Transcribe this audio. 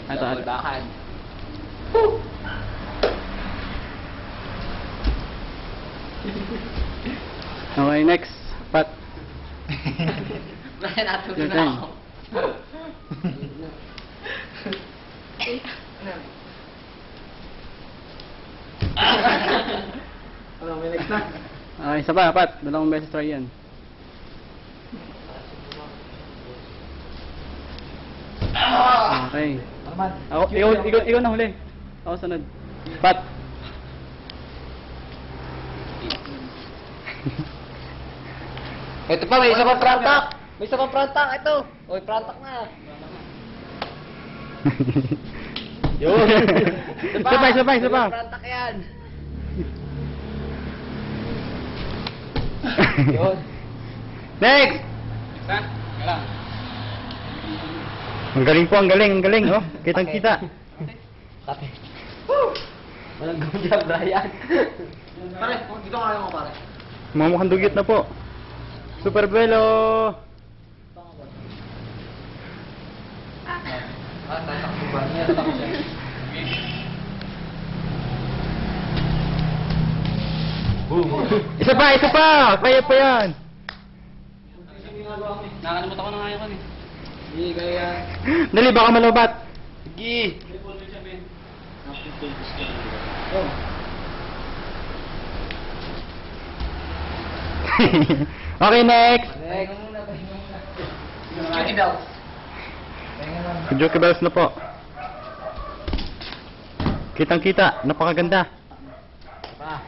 Ito. Bakan. Okay, next. Pat. Brian, natulog Your na turn. ako. Ano, may next na? Okay, isa pa, Pat. Dalawang beses try yan. Okay. Naman. Ikaw na huli. Ako sunod. Pat. Ito pa, may isa pa prantak. May isa pa prantak. Ito. Oy, prantak na. Yun. Isa pa. May prantak yan. Yun. Next! Ang galing po, ang galing, oh. Kitang-kita. Kate. Walang gumja, Brian. Pare, dito ka mo pare. Mamukhang dugit na po. Super Buelo! Tatakbo ba niya? Isa pa! Kaya pa yan! Nakalimutan ko na nga yun eh. Hindi, kaya... Dali, baka malobat. Sige. Oh. Okay, next! Next. Cutie bells. Joke bells na po. Kitang-kita, napakaganda. Pa.